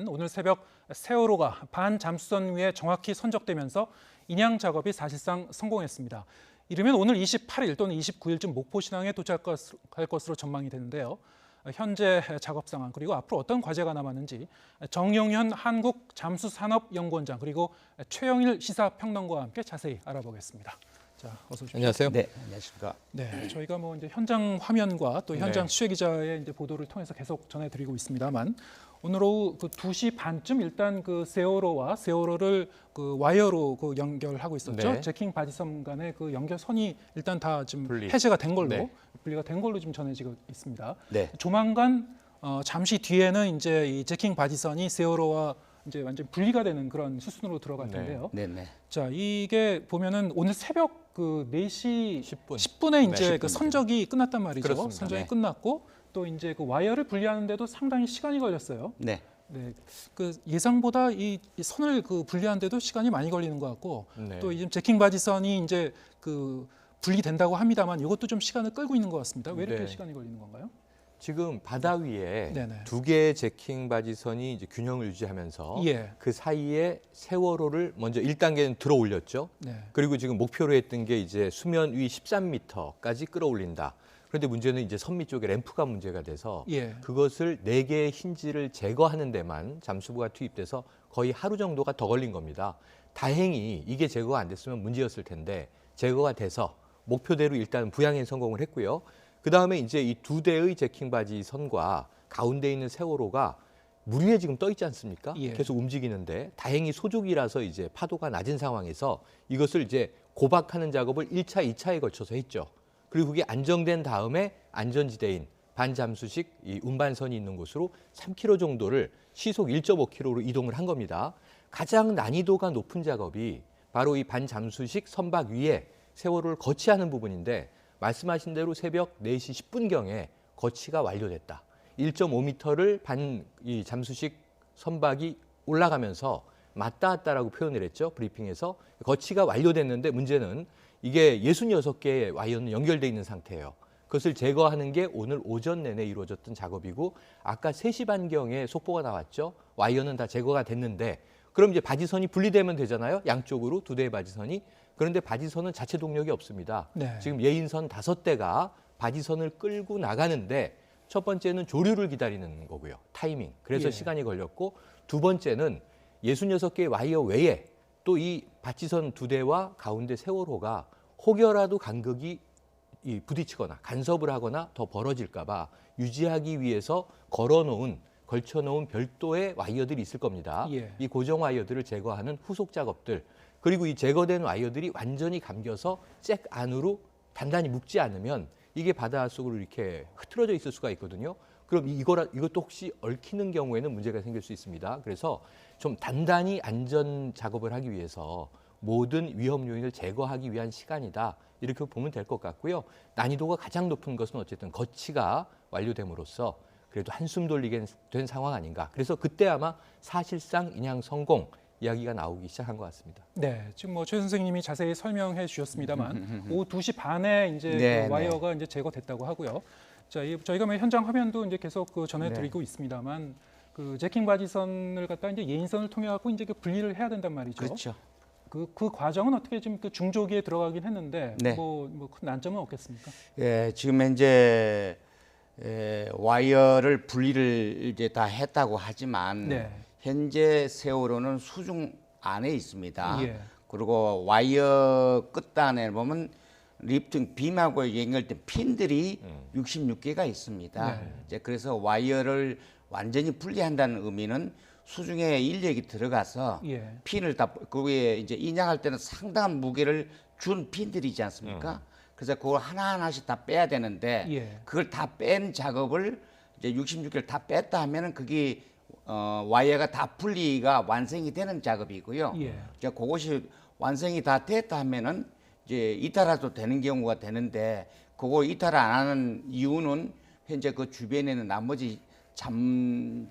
오늘 새벽 세월호가 반 잠수선 위에 정확히 선적되면서 인양 작업이 사실상 성공했습니다. 이르면 오늘 28일 또는 29일쯤 목포신항에 도착할 것으로 전망이 되는데요. 현재 작업 상황 그리고 앞으로 어떤 과제가 남았는지 정영현 한국잠수산업연구원장 그리고 최영일 시사평론가와 함께 자세히 알아보겠습니다. 자, 어서 오십시오. 안녕하세요. 네, 안녕하십니까. 네, 저희가 이제 현장 화면과 또 현장 취재 기자의 이제 보도를 통해서 계속 전해드리고 있습니다만 오늘 오후 2시 반쯤 일단 세월호를 와이어로 연결하고 있었죠. 네. 제킹 바디섬 간의 연결선이 일단 다 지금 분리. 해제가 된 걸로 네. 분리가 된 걸로 지금 전해지고 있습니다. 네. 조만간 잠시 뒤에는 이제 이 제킹 바디선이 세월호와 이제 완전 분리가 되는 그런 수순으로 들어갈 텐데요. 네, 네. 자, 이게 보면은 오늘 새벽 4시 10분. 10분에 이제 네, 그 10분. 선적이 끝났단 말이죠. 그렇습니다. 선적이 네. 끝났고 또 이제 와이어를 분리하는데도 상당히 시간이 걸렸어요. 네. 네, 예상보다 이 선을 분리하는데도 시간이 많이 걸리는 것 같고 네. 또 이제 제킹 바디선이 이제 분리된다고 합니다만 이것도 좀 시간을 끌고 있는 것 같습니다. 왜 이렇게 네. 시간이 걸리는 건가요? 지금 바다 위에 네네. 두 개의 제킹 바지선이 이제 균형을 유지하면서 예. 그 사이에 세월호를 먼저 1단계는 들어 올렸죠. 네. 그리고 지금 목표로 했던 게 이제 수면 위 13m까지 끌어올린다. 그런데 문제는 이제 선미 쪽에 램프가 문제가 돼서 예. 그것을 4개의 힌지를 제거하는 데만 잠수부가 투입돼서 거의 하루 정도가 더 걸린 겁니다. 다행히 이게 제거가 안 됐으면 문제였을 텐데 제거가 돼서 목표대로 일단 부양에 성공을 했고요. 그다음에 이제 이 두 대의 제킹 바지 선과 가운데 있는 세월호가 물 위에 지금 떠 있지 않습니까? 예. 계속 움직이는데 다행히 소족이라서 이제 파도가 낮은 상황에서 이것을 이제 고박하는 작업을 1차, 2차에 걸쳐서 했죠. 그리고 그게 안정된 다음에 안전지대인 반잠수식 이 운반선이 있는 곳으로 3km 정도를 시속 1.5km로 이동을 한 겁니다. 가장 난이도가 높은 작업이 바로 이 반잠수식 선박 위에 세월호를 거치하는 부분인데 말씀하신 대로 새벽 4시 10분경에 거치가 완료됐다. 1.5m를 이 잠수식 선박이 올라가면서 맞다 왔다라고 표현을 했죠. 브리핑에서. 거치가 완료됐는데 문제는 이게 66개의 와이어는 연결돼 있는 상태예요. 그것을 제거하는 게 오늘 오전 내내 이루어졌던 작업이고 아까 3시 반경에 속보가 나왔죠. 와이어는 다 제거가 됐는데 그럼 이제 바지선이 분리되면 되잖아요. 양쪽으로 두 대의 바지선이. 그런데 바지선은 자체 동력이 없습니다. 네. 지금 예인선 5대가 바지선을 끌고 나가는데 첫 번째는 조류를 기다리는 거고요. 타이밍. 그래서 예. 시간이 걸렸고 두 번째는 66개의 와이어 외에 또 이 바지선 2대와 가운데 세월호가 혹여라도 간극이 부딪히거나 간섭을 하거나 더 벌어질까 봐 유지하기 위해서 걸쳐놓은 별도의 와이어들이 있을 겁니다. 예. 이 고정 와이어들을 제거하는 후속 작업들 그리고 이 제거된 와이어들이 완전히 감겨서 잭 안으로 단단히 묶지 않으면 이게 바다 속으로 이렇게 흐트러져 있을 수가 있거든요. 그럼 이것도 혹시 얽히는 경우에는 문제가 생길 수 있습니다. 그래서 좀 단단히 안전 작업을 하기 위해서 모든 위험 요인을 제거하기 위한 시간이다. 이렇게 보면 될 것 같고요. 난이도가 가장 높은 것은 어쨌든 거치가 완료됨으로써 그래도 한숨 돌리게 된 상황 아닌가. 그래서 그때 아마 사실상 인양 성공 이야기가 나오기 시작한 것 같습니다. 네, 지금 최 선생님이 자세히 설명해 주셨습니다만 오후 2시 반에 이제 네, 와이어가 이제 제거됐다고 하고요. 자, 저희가 현장 화면도 이제 계속 전해드리고 있습니다만 제킹 바지선을 갖다 이제 예인선을 통해 갖고 이제 분리를 해야 된단 말이죠. 그렇죠. 그 과정은 어떻게 지금 중조기에 들어가긴 했는데 네. 큰 난점은 없겠습니까? 예, 지금 현재 와이어를 분리를 이제 다 했다고 하지만 네. 현재 세월호는 수중 안에 있습니다. 예. 그리고 와이어 끝단에 보면 리프팅 빔하고 연결된 핀들이 66개가 있습니다. 네. 이제 그래서 와이어를 완전히 분리한다는 의미는 수중에 인력이 들어가서 예. 핀을 다 거기에 이제 인양할 때는 상당한 무게를 준 핀들이지 않습니까? 그래서 그걸 하나하나씩 다 빼야 되는데 예. 그걸 다 뺀 작업을 이제 66개를 다 뺐다 하면은 그게 와이어가 다 분리가 완성이 되는 작업이고요. 예. 이제 그것이 완성이 다 됐다 하면은 이제 이탈화도 되는 경우가 되는데 그거 이탈 안 하는 이유는 현재 그 주변에는 나머지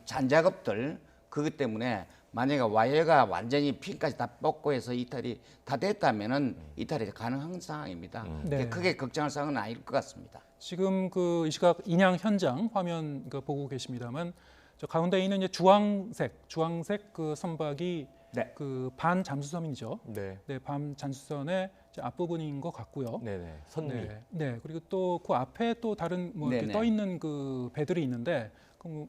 잔작업들 그것 때문에 만약에 와이어가 완전히 핀까지 다 뽑고 해서 이탈이 다 됐다면은 이탈이 가능한 상황입니다. 네. 크게 걱정할 사항은 아닐 것 같습니다. 지금 이 시각 인양 현장 화면 보고 계십니다만 저 가운데 있는 이제 주황색 그 선박이 네. 그 반 잠수선이죠. 네. 네, 반 잠수선의 이제 앞부분인 것 같고요. 네네. 선미. 네, 네. 그리고 또 그 앞에 또 다른 뭐 이렇게 네네. 떠 있는 그 배들이 있는데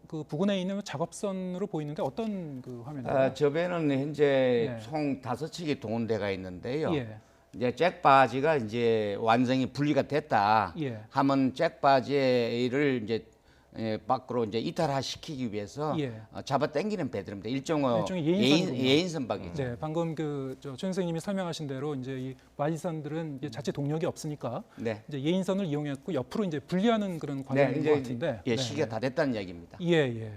그 부근에 있는 작업선으로 보이는데 어떤 그 화면인가요? 저 배는 현재 네. 총 5척이 동원대가 있는데요. 예, 이제 잭바지가 이제 완성이 분리가 됐다 예. 하면 잭바지를 이제 밖으로 이제 이탈화시키기 위해서 예. 잡아 당기는 배들입니다. 일종의 일종의 예인선이군요. 예인 선박이죠. 네, 방금 그조 선생님이 설명하신 대로 이제 이 와지선들은 이제 자체 동력이 없으니까 네. 이제 예인선을 이용했고 옆으로 이제 분리하는 그런 과정인 것 같은데. 예, 네, 시기가 네. 다 됐다는 얘기입니다. 예, 예.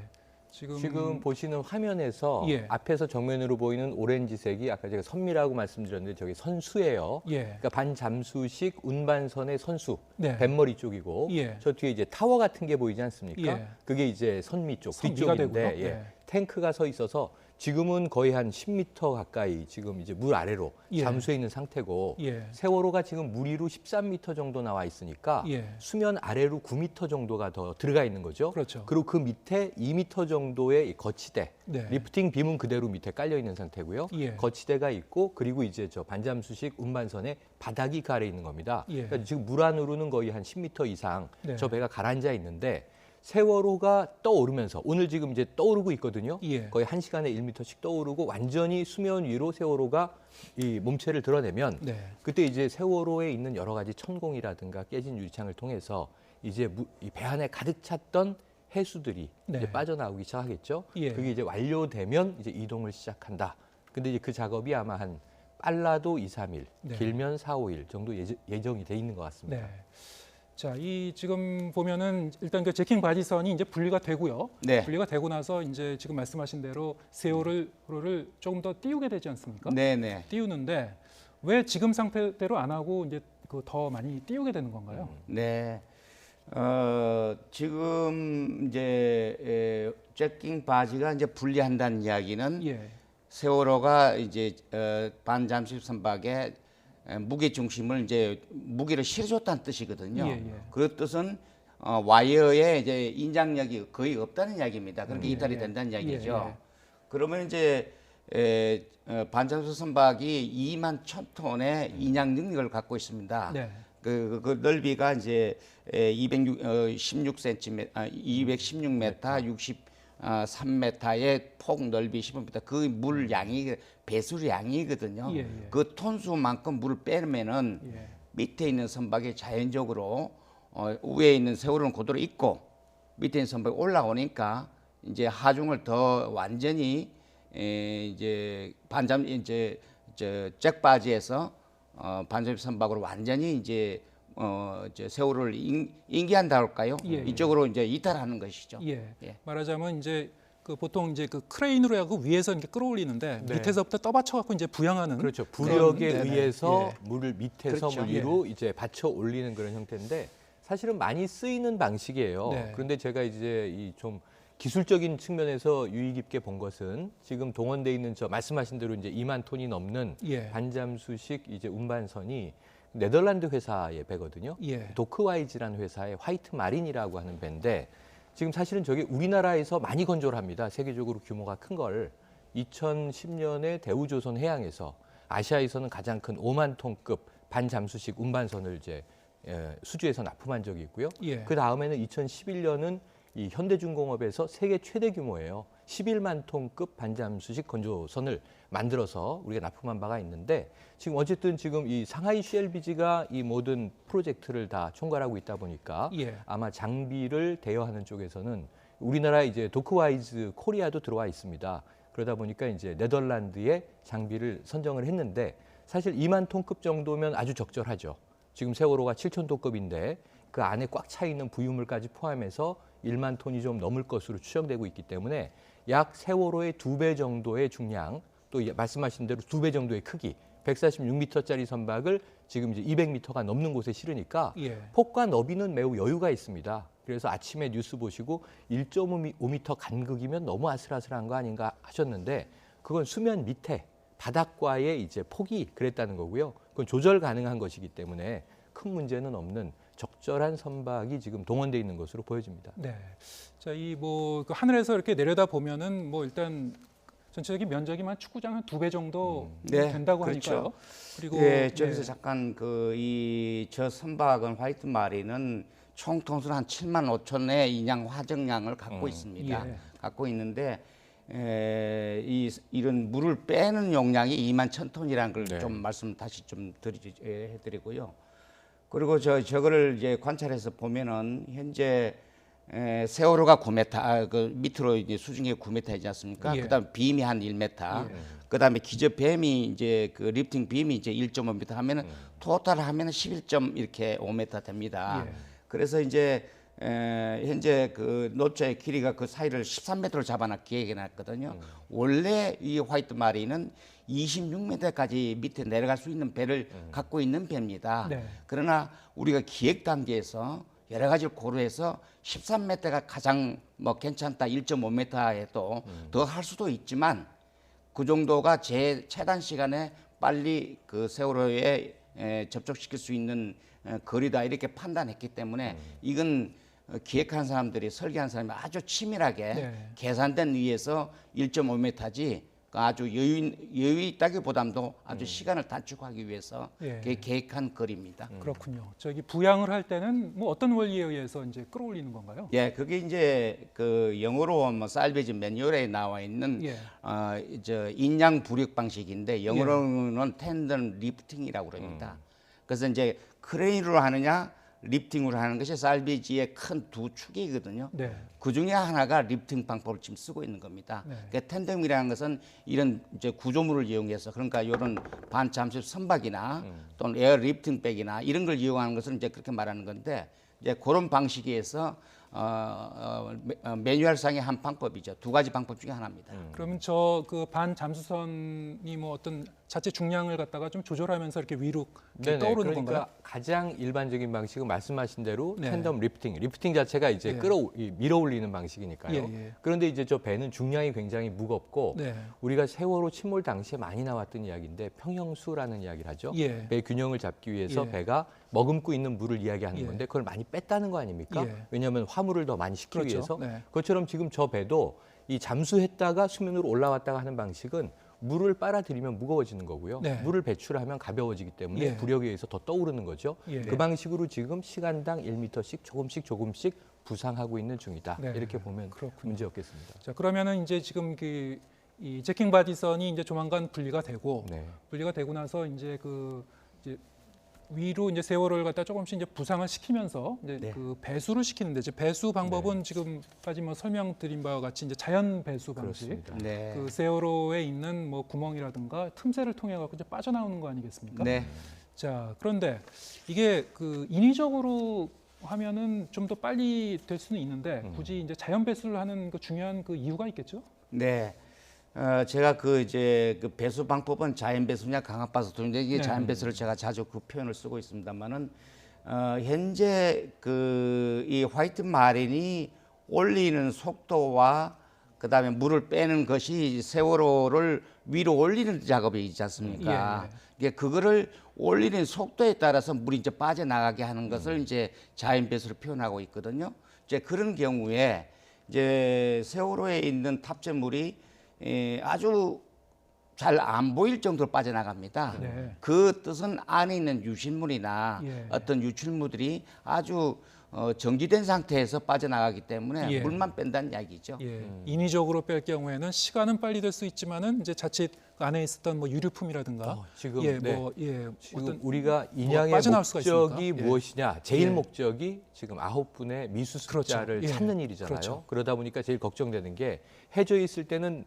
지금 보시는 화면에서 예. 앞에서 정면으로 보이는 오렌지색이 아까 제가 선미라고 말씀드렸는데 저게 선수예요. 예, 그러니까 반잠수식 운반선의 선수, 네. 뱃머리 쪽이고 예. 저 뒤에 이제 타워 같은 게 보이지 않습니까? 예. 그게 이제 선미 쪽, 선미가 뒤쪽인데 되고요. 예. 네. 탱크가 서 있어서 지금은 거의 한 10m 가까이 지금 이제 물 아래로 예. 잠수해 있는 상태고 예. 세월호가 지금 물 위로 13m 정도 나와 있으니까 예. 수면 아래로 9m 정도가 더 들어가 있는 거죠. 그렇죠. 그리고 그 밑에 2m 정도의 이 거치대, 네. 리프팅 빔은 그대로 밑에 깔려 있는 상태고요. 예. 거치대가 있고 그리고 이제 저 반잠수식 운반선의 바닥이 가 아래 있는 겁니다. 예. 그러니까 지금 물 안으로는 거의 한 10m 이상 네. 저 배가 가라앉아 있는데 세월호가 떠오르면서 오늘 지금 이제 떠오르고 있거든요. 예. 거의 1시간에 1m씩 떠오르고 완전히 수면 위로 세월호가 이 몸체를 드러내면 네. 그때 이제 세월호에 있는 여러 가지 천공이라든가 깨진 유리창을 통해서 이제 이 배 안에 가득 찼던 해수들이 네. 이제 빠져나오기 시작하겠죠. 예. 그게 이제 완료되면 이제 이동을 시작한다. 근데 이제 그 작업이 아마 한 빨라도 2, 3일, 네. 길면 4, 5일 정도 예정이 돼 있는 것 같습니다. 네. 자, 이 지금 보면은 일단 그 제킹 바지선이 이제 분리가 되고요. 네. 분리가 되고 나서 이제 지금 말씀하신 대로 세월호를 조금 더 띄우게 되지 않습니까? 네네. 띄우는데 왜 지금 상태대로 안 하고 이제 그 더 많이 띄우게 되는 건가요? 네. 지금 이제 잭킹 바지가 이제 분리한다는 이야기는 예. 세월호가 이제 반잠수식 선박의 무게 중심을 이제 무게를 실어줬다는 뜻이거든요. 예, 예. 그 뜻은 와이어에 이제 인장력이 거의 없다는 이야기입니다. 그렇게 이탈이 예. 된다는 이야기죠. 예, 예. 그러면 이제 반잠수 선박이 2만 1,000톤의 인양 능력을 갖고 있습니다. 네. 그 넓이가 이제 216cm, 216m, 63m의 폭 넓이 15m. 그 물 양이 배수류 양이거든요. 예, 예. 그 톤수만큼 물을 빼면은 예. 밑에 있는 선박이 자연적으로 위에 있는 세월호는 그대로 있고 밑에 있는 선박이 올라오니까 이제 하중을 더 완전히 이제 저 잭바지에서 반접입 선박으로 완전히 이제 세월호를 인계한다 할까요? 예, 예. 이쪽으로 이제 이탈하는 것이죠. 예. 예. 말하자면 이제 그 보통 이제 그 크레인으로 해갖고 위에서 이렇게 끌어올리는데 네. 밑에서부터 떠받쳐 갖고 이제 부양하는 그렇죠. 부력에 그런, 네네. 의해서 예. 물을 밑에서 그렇죠. 물 위로 이제 받쳐 올리는 그런 형태인데 사실은 많이 쓰이는 방식이에요. 네. 그런데 제가 이제 이 좀 기술적인 측면에서 유의 깊게 본 것은 지금 동원돼 있는 저 말씀하신 대로 이제 2만 톤이 넘는 예. 반잠수식 이제 운반선이 네덜란드 회사의 배거든요. 예. 도크와이즈라는 회사의 화이트 마린이라고 하는 배인데 지금 사실은 저게 우리나라에서 많이 건조를 합니다. 세계적으로 규모가 큰 걸 2010년에 대우조선 해양에서 아시아에서는 가장 큰 5만 톤급 반잠수식 운반선을 이제 수주해서 납품한 적이 있고요. 예. 그 다음에는 2011년은 이 현대중공업에서 세계 최대 규모예요. 11만 톤급 반잠수식 건조선을 만들어서 우리가 납품한 바가 있는데 지금 어쨌든 지금 이 상하이 CLBG가 이 모든 프로젝트를 다 총괄하고 있다 보니까 예. 아마 장비를 대여하는 쪽에서는 우리나라 이제 도크와이즈 코리아도 들어와 있습니다. 그러다 보니까 이제 네덜란드의 장비를 선정을 했는데 사실 2만 톤급 정도면 아주 적절하죠. 지금 세월호가 7천 톤급인데 그 안에 꽉 차 있는 부유물까지 포함해서 1만 톤이 좀 넘을 것으로 추정되고 있기 때문에 약 세월호의 2배 정도의 중량, 또 말씀하신 대로 2배 정도의 크기, 146m짜리 선박을 지금 이제 200m가 넘는 곳에 실으니까 예. 폭과 너비는 매우 여유가 있습니다. 그래서 아침에 뉴스 보시고 1.5m 간극이면 너무 아슬아슬한 거 아닌가 하셨는데 그건 수면 밑에 바닥과의 이제 폭이 그랬다는 거고요. 그건 조절 가능한 것이기 때문에 큰 문제는 없는 적절한 선박이 지금 동원돼 있는 것으로 보여집니다. 네. 자, 이 뭐 그 하늘에서 이렇게 내려다 보면은 뭐 일단 전체적인 면적이만 축구장 한 2배 정도 네, 된다고 그렇죠. 하니까요. 그리고 예, 저기서 네. 잠깐 저 선박은 화이트 마리는 총 톤수는 한 7만 5천의 인양 화정량을 갖고 있습니다. 예. 갖고 있는데 이런 물을 빼는 용량이 2만 1,000톤이라는 걸 네. 좀 말씀 다시 좀 해드리고요. 그리고 저거를 이제 관찰해서 보면은 현재 세월호가 9m, 그 밑으로 이제 수중에 9m이지 않습니까? 예. 그다음 빔이 한 1m, 그다음에 기저뱀이 이제 그 리프팅 빔이 이제 1.5m 하면은 토탈 하면은 이렇게 5m 됩니다. 예. 그래서 이제 현재 그 노조의 길이가 그 사이를 13m로 잡아놨 계획해놨거든요. 원래 이 화이트 마리는 26m까지 밑에 내려갈 수 있는 배를 갖고 있는 배입니다. 네. 그러나 우리가 기획 단계에서 여러 가지를 고려해서 13m가 가장 뭐 괜찮다, 1.5m에도 더 할 수도 있지만 그 정도가 제 최단 시간에 빨리 그 세월호에 접촉시킬 수 있는 거리다 이렇게 판단했기 때문에 이건 기획한 사람들이 설계한 사람이 아주 치밀하게 네. 계산된 위에서 1.5m지 아주 여유 있다기보담도 아주 시간을 단축하기 위해서 예. 계획한 거리입니다. 그렇군요. 저기 부양을 할 때는 뭐 어떤 원리에 의해서 이제 끌어올리는 건가요? 예, 그게 이제 그 영어로 뭐 살베지 매뉴얼에 나와 있는 예. 인양 부력 방식인데 영어로는 텐던 리프팅이라고 그럽니다. 그래서 이제 크레인으로 하느냐 리프팅으로 하는 것이 살베지의 큰 두 축이거든요. 네. 그 중에 하나가 리프팅 방법을 지금 쓰고 있는 겁니다. 네. 그러니까 텐덤이라는 것은 이런 이제 구조물을 이용해서 그러니까 이런 반잠수 선박이나 또는 에어 리프팅 백이나 이런 걸 이용하는 것은 이제 그렇게 말하는 건데 이제 그런 방식에서 매뉴얼상의 한 방법이죠. 두 가지 방법 중에 하나입니다. 그러면 저 그 반 잠수선이 뭐 어떤 자체 중량을 갖다가 좀 조절하면서 이렇게 위로 이렇게 네네, 떠오르는 그러니까 건가요? 가장 일반적인 방식은 말씀하신 대로 네. 텐덤 리프팅 자체가 이제 예. 밀어올리는 방식이니까요. 예, 예. 그런데 이제 저 배는 중량이 굉장히 무겁고 네. 우리가 세월호 침몰 당시에 많이 나왔던 이야기인데 평형수라는 이야기를 하죠. 예. 배 균형을 잡기 위해서 예. 배가 머금고 있는 물을 이야기하는 예. 건데 그걸 많이 뺐다는 거 아닙니까? 예. 왜냐하면 화물을 더 많이 시키기 그렇죠. 위해서. 네. 그것처럼 지금 저 배도 이 잠수했다가 수면으로 올라왔다가 하는 방식은 물을 빨아들이면 무거워지는 거고요. 네. 물을 배출하면 가벼워지기 때문에 예. 부력에 의해서 더 떠오르는 거죠. 예. 그 방식으로 지금 시간당 1m씩 조금씩 부상하고 있는 중이다. 네. 이렇게 보면 그렇군요. 문제 없겠습니다. 자, 그러면은 이제 지금 이 제킹 바디선이 이제 조만간 분리가 되고 네. 분리가 되고 나서 이제 이제 위로 이제 세월호를 갖다 조금씩 이제 부상을 시키면서 이제 네. 그 배수를 시키는데 이제 배수 방법은 지금까지 뭐 설명드린 바와 같이 이제 자연 배수 방식. 그렇습니다. 네. 그 세월호에 있는 뭐 구멍이라든가 틈새를 통해 갖고 이제 빠져나오는 거 아니겠습니까? 네. 자, 그런데 이게 그 인위적으로 하면은 좀 더 빨리 될 수는 있는데 굳이 이제 자연 배수를 하는 그 중요한 그 이유가 있겠죠? 네. 제가 그 배수 방법은 자연 배수냐 강압 배수냐 이게 네. 자연 배수를 제가 자주 그 표현을 쓰고 있습니다만은 현재 이 화이트 마린이 올리는 속도와 그다음에 물을 빼는 것이 세월호를 위로 올리는 작업이 있지 않습니까? 이게 그거를 올리는 속도에 따라서 물이 이제 빠져나가게 하는 것을 이제 자연 배수로 표현하고 있거든요. 이제 그런 경우에 이제 세월호에 있는 탑재물이 아주 잘 안 보일 정도로 빠져나갑니다. 네. 그 뜻은 안에 있는 유실물이나 예. 어떤 유출물들이 아주 정지된 상태에서 빠져나가기 때문에 예. 물만 뺀다는 이야기죠. 예, 인위적으로 뺄 경우에는 시간은 빨리 될 수 있지만은 이제 자칫 그 안에 있었던 뭐 유류품이라든가 지금 예, 네. 뭐 예, 지금 어떤 우리가 인양의 빠져나올 수가 목적이 있습니까? 예. 무엇이냐? 제일 예. 목적이 지금 9분의 미수습자를 그렇죠. 예. 찾는 일이잖아요. 그렇죠. 그러다 보니까 제일 걱정되는 게 해저 있을 때는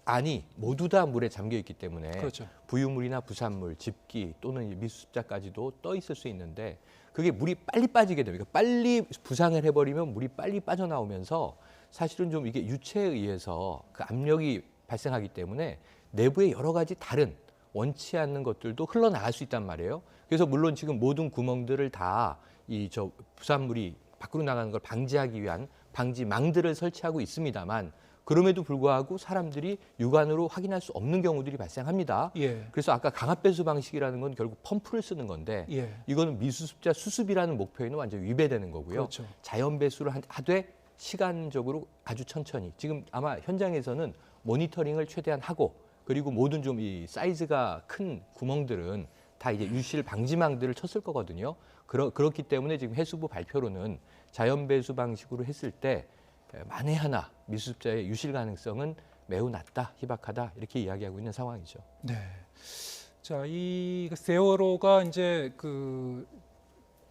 안이 모두 다 물에 잠겨 있기 때문에 그렇죠. 부유물이나 부산물, 집기 또는 이 미수습자까지도 떠 있을 수 있는데 그게 물이 빨리 빠지게 됩니다. 빨리 부상을 해버리면 물이 빨리 빠져나오면서 사실은 좀 이게 유체에 의해서 그 압력이 발생하기 때문에 내부에 여러 가지 다른 원치 않는 것들도 흘러나갈 수 있단 말이에요. 그래서 물론 지금 모든 구멍들을 다 이 부산물이 밖으로 나가는 걸 방지하기 위한 방지망들을 설치하고 있습니다만 그럼에도 불구하고 사람들이 육안으로 확인할 수 없는 경우들이 발생합니다. 예. 그래서 아까 강압 배수 방식이라는 건 결국 펌프를 쓰는 건데 예. 이거는 미수습자 수습이라는 목표에는 완전 위배되는 거고요. 그렇죠. 자연 배수를 하되 시간적으로 아주 천천히. 지금 아마 현장에서는 모니터링을 최대한 하고 그리고 모든 좀 이 사이즈가 큰 구멍들은 다 이제 유실 방지망들을 쳤을 거거든요. 그렇기 때문에 지금 해수부 발표로는 자연 배수 방식으로 했을 때 만에 하나 미수습자의 유실 가능성은 매우 낮다, 희박하다 이렇게 이야기하고 있는 상황이죠. 네. 자, 이 세월호가 이제 그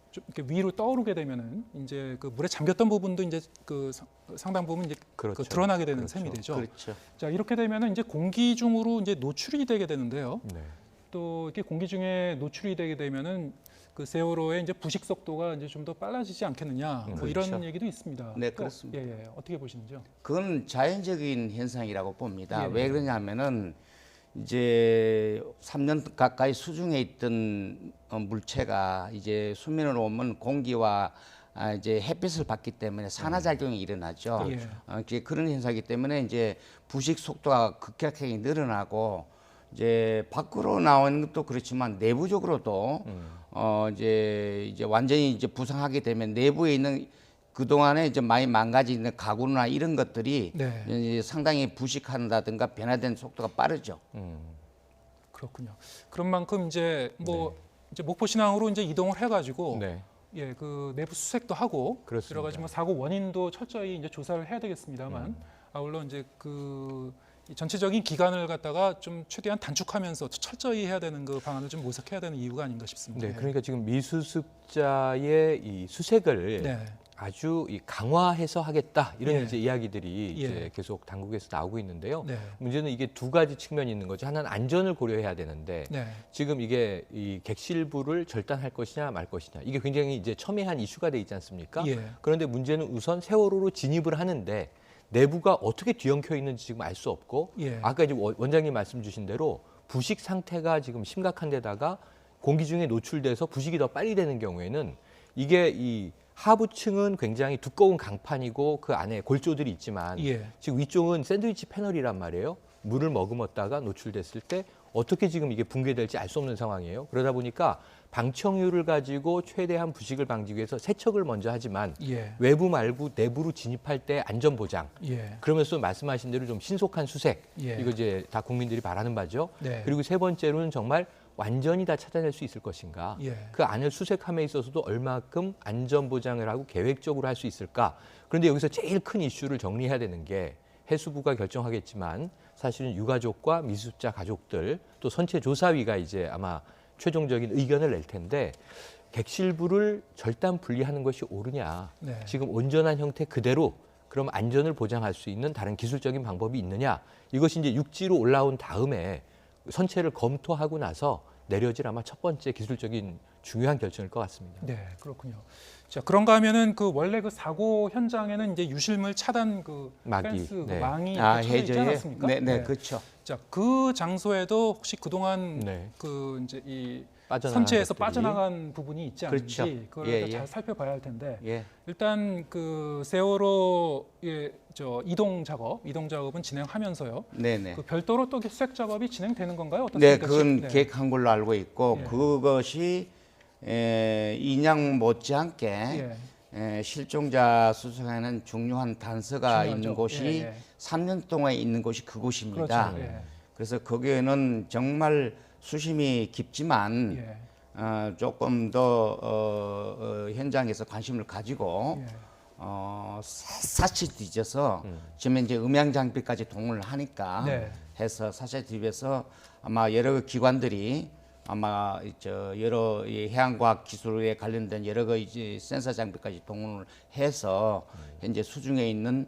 좀 이렇게 위로 떠오르게 되면은 이제 그 물에 잠겼던 부분도 이제 그 상당 부분 이제 그렇죠. 그 드러나게 되는 그렇죠. 셈이 되죠. 그렇죠. 자, 이렇게 되면은 이제 공기 중으로 이제 노출이 되게 되는데요. 네. 또 이렇게 공기 중에 노출이 되게 되면은 그 세월호의 이제 부식 속도가 이제 좀 더 빨라지지 않겠느냐, 뭐 그렇죠. 이런 얘기도 있습니다. 네, 또, 그렇습니다. 예, 예. 어떻게 보시는지요? 그건 자연적인 현상이라고 봅니다. 예. 왜 그러냐면은 이제 3년 가까이 수중에 있던 물체가 이제 수면으로 오면 공기와 이제 햇빛을 받기 때문에 산화작용이 일어나죠. 예. 이제 그런 현상이기 때문에 이제 부식 속도가 급격하게 늘어나고 이제 밖으로 나오는 것도 그렇지만 내부적으로도 이제 완전히 이제 부상하게 되면 내부에 있는 그 동안에 이제 많이 망가지는 가구나 이런 것들이 네. 이제 상당히 부식한다든가 변화되는 속도가 빠르죠. 그렇군요. 그런 만큼 이제 뭐 이제 목포 신항으로 이제 이동을 해가지고 네. 예, 그 내부 수색도 하고 그렇습니다. 여러 가지 뭐 사고 원인도 철저히 이제 조사를 해야 되겠습니다만 아울러 이제 그이 전체적인 기간을 갖다가 좀 최대한 단축하면서 철저히 해야 되는 그 방안을 좀 모색해야 되는 이유가 아닌가 싶습니다. 네, 그러니까 지금 미수습자의 이 수색을 네. 아주 이 강화해서 하겠다 이런 예. 이제 이야기들이 예. 이제 계속 당국에서 나오고 있는데요. 네. 문제는 이게 두 가지 측면이 있는 거죠. 하나는 안전을 고려해야 되는데 네. 지금 이게 이 객실부를 절단할 것이냐 말 것이냐 이게 굉장히 이제 첨예한 이슈가 돼 있지 않습니까? 예. 그런데 문제는 우선 세월호로 진입을 하는데 내부가 어떻게 뒤엉켜 있는지 지금 알 수 없고 예. 아까 이제 원장님 말씀 주신 대로 부식 상태가 지금 심각한 데다가 공기 중에 노출돼서 부식이 더 빨리 되는 경우에는 이게 이 하부층은 굉장히 두꺼운 강판이고 그 안에 골조들이 있지만 예. 지금 위쪽은 샌드위치 패널이란 말이에요. 물을 머금었다가 노출됐을 때 어떻게 지금 이게 붕괴될지 알 수 없는 상황이에요. 그러다 보니까 방청유를 가지고 최대한 부식을 방지하기 위해서 세척을 먼저 하지만 예. 외부 말고 내부로 진입할 때 안전 보장. 예. 그러면서 말씀하신 대로 좀 신속한 수색. 예. 이거 이제 다 국민들이 바라는 바죠. 네. 그리고 세 번째로는 정말 완전히 다 찾아낼 수 있을 것인가. 예. 그 안을 수색함에 있어서도 얼마큼 안전 보장을 하고 계획적으로 할 수 있을까. 그런데 여기서 제일 큰 이슈를 정리해야 되는 게 해수부가 결정하겠지만 사실은 유가족과 미수습자 가족들 또 선체조사위가 이제 아마 최종적인 의견을 낼 텐데 객실부를 절단 분리하는 것이 옳으냐. 네. 지금 온전한 형태 그대로 그럼 안전을 보장할 수 있는 다른 기술적인 방법이 있느냐. 이것이 이제 육지로 올라온 다음에 선체를 검토하고 나서 내려질 아마 첫 번째 기술적인 중요한 결정일 것 같습니다. 네, 그렇군요. 자, 그런가 하면은 그 원래 그 사고 현장에는 이제 유실물 차단 그 막이, 펜스 그 네. 망이 쳐져 있지 않았습니까? 네, 그렇죠. 자, 그 장소에도 혹시 그동안 네. 그 이제 이 빠져나간 선체에서 것들이. 빠져나간 부분이 있지 않은지 그렇죠. 그걸 예, 잘 예. 살펴봐야 할 텐데 예. 일단 그 세월호의 저 이동 작업은 진행하면서요. 네네. 그 별도로 또 수색 작업이 진행되는 건가요? 네, 어떻습니까? 그건 네. 계획한 걸로 알고 있고 예. 그것이 인양 못지않게 실종자 수색하는 중요한 단서가 중요하죠. 있는 곳이 예, 예. 3년 동안 있는 곳이 그곳입니다. 그렇죠. 예. 그래서 거기에는 정말 수심이 깊지만 예. 조금 더 현장에서 관심을 가지고 예. 사치 뒤져서 지금 이제 음향 장비까지 동원을 하니까 네. 해서 사치 뒤져서 아마 여러 기관들이 아마 여러 이 해양과학 기술에 관련된 여러 가지 센서 장비까지 동원을 해서 현재 수중에 있는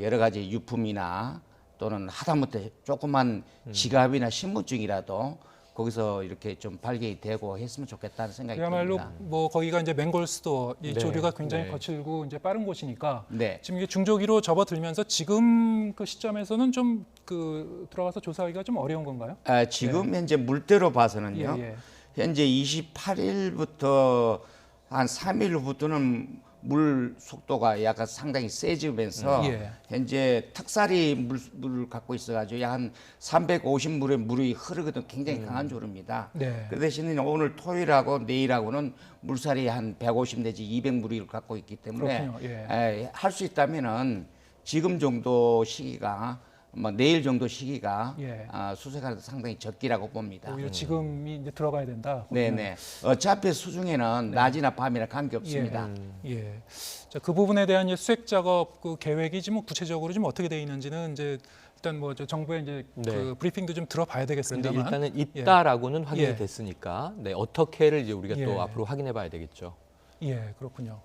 여러 가지 유품이나 또는 하다못해 조그만 지갑이나 신분증이라도 거기서 이렇게 좀 발견이 되고 했으면 좋겠다는 생각이 그야말로 듭니다. 뭐 거기가 이제 맹골수도 이 네, 조류가 굉장히 네. 거칠고 이제 빠른 곳이니까 네. 지금 이게 중조기로 접어들면서 지금 그 시점에서는 좀 그 들어가서 조사하기가 좀 어려운 건가요? 지금 현재 물대로 봐서는요. 예, 예. 현재 28일부터 한 3일 후부터는 물 속도가 약간 상당히 세지면서 예. 현재 탁살이 물을 갖고 있어가지고 약 한 350물의 물이 흐르거든 굉장히 강한 조류입니다. 네. 그 대신에 오늘 토요일하고 내일하고는 물살이 한 150 내지 200물을 갖고 있기 때문에 그렇군요. 예. 할 수 있다면은 지금 정도 시기가 뭐 내일 정도 시기가 예. 수색하는 데 상당히 적기라고 봅니다. 오히려 지금이 이제 들어가야 된다. 네네. 어차피 수중에는 낮이나 밤이나 관계 없습니다. 예. 자, 그 부분에 대한 이제 수색 작업 그 계획이 좀 구체적으로 좀 어떻게 돼 있는지는 이제 일단 뭐 저 정부의 이제 네. 그 브리핑도 좀 들어봐야 그런데 되겠습니다만. 일단은 있다라고는 확인이 예. 됐으니까 네, 어떻게를 이제 우리가 예. 또 앞으로 확인해 봐야 되겠죠. 예, 그렇군요.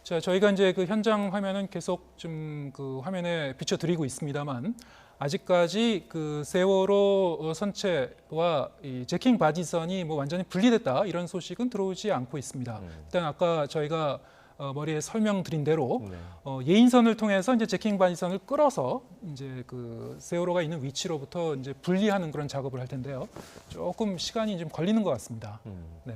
자, 저희가 이제 그 현장 화면은 계속 좀 그 화면에 비춰드리고 있습니다만 아직까지 그 세월호 선체와 이 제킹 바디선이 뭐 완전히 분리됐다 이런 소식은 들어오지 않고 있습니다. 일단 아까 저희가 머리에 설명드린 대로 네. 예인선을 통해서 이제 제킹 바디선을 끌어서 이제 그 세월호가 있는 위치로부터 이제 분리하는 그런 작업을 할 텐데요. 조금 시간이 좀 걸리는 것 같습니다. 네.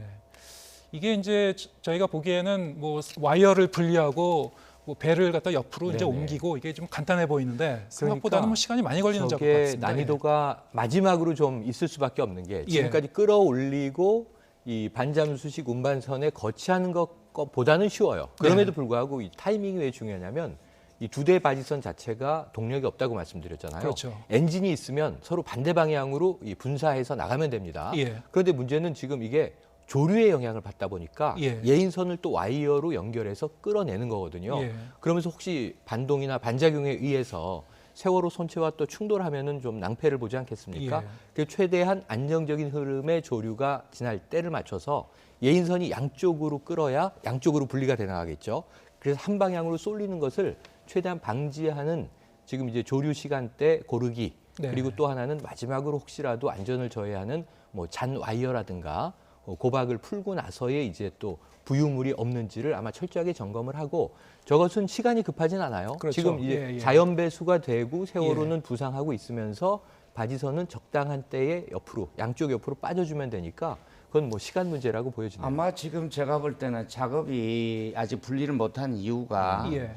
이게 이제 저희가 보기에는 뭐 와이어를 분리하고 뭐 배를 갖다 옆으로 이제 네네. 옮기고 이게 좀 간단해 보이는데 생각보다는 그러니까 뭐 시간이 많이 걸리는 작업 저게 같습니다. 난이도가 마지막으로 좀 있을 수밖에 없는 게 예. 지금까지 끌어올리고 이 반잠수식 운반선에 거치하는 것보다는 쉬워요. 그럼에도 불구하고 이 타이밍이 왜 중요하냐면 이 두 대 바지선 자체가 동력이 없다고 말씀드렸잖아요. 그렇죠. 엔진이 있으면 서로 반대 방향으로 이 분사해서 나가면 됩니다. 예. 그런데 문제는 지금 이게 조류의 영향을 받다 보니까 예. 예인선을 또 와이어로 연결해서 끌어내는 거거든요. 예. 그러면서 혹시 반동이나 반작용에 의해서 세월호 선체와 또 충돌하면은 좀 낭패를 보지 않겠습니까? 예. 그 최대한 안정적인 흐름의 조류가 지날 때를 맞춰서 예인선이 양쪽으로 끌어야 양쪽으로 분리가 돼 나가겠죠. 그래서 한 방향으로 쏠리는 것을 최대한 방지하는 지금 이제 조류 시간대 고르기 네. 그리고 또 하나는 마지막으로 혹시라도 안전을 저해하는 뭐 잔 와이어라든가 고박을 풀고 나서의 이제 또 부유물이 없는지를 아마 철저하게 점검을 하고 저것은 시간이 급하진 않아요. 그렇죠. 지금 이제 예, 예. 자연 배수가 되고 세월호는 부상하고 있으면서 바지선은 적당한 때에 옆으로 양쪽 옆으로 빠져주면 되니까 그건 뭐 시간 문제라고 보여지네요. 아마 지금 제가 볼 때는 작업이 아직 분리를 못한 이유가 예.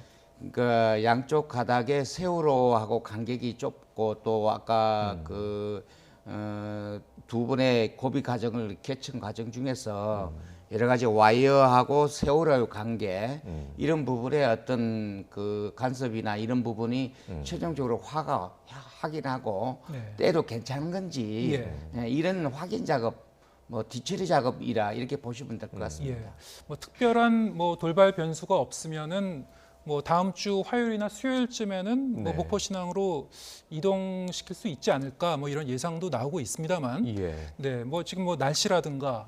그 양쪽 가닥에 세월호하고 간격이 좁고 또 아까 두 분의 고비 과정을 개척 과정 중에서 여러 가지 와이어하고 세월호의 관계 이런 부분에 어떤 그 간섭이나 이런 부분이 최종적으로 확인하고 네. 때도 괜찮은 건지 예. 이런 확인 작업 뭐 뒤처리 작업이라 이렇게 보시면 될 것 같습니다. 예. 뭐 특별한 뭐 돌발 변수가 없으면은 뭐 다음 주 화요일이나 수요일쯤에는 뭐 네. 목포신항으로 이동시킬 수 있지 않을까 뭐 이런 예상도 나오고 있습니다만 예. 네, 뭐 지금 뭐 날씨라든가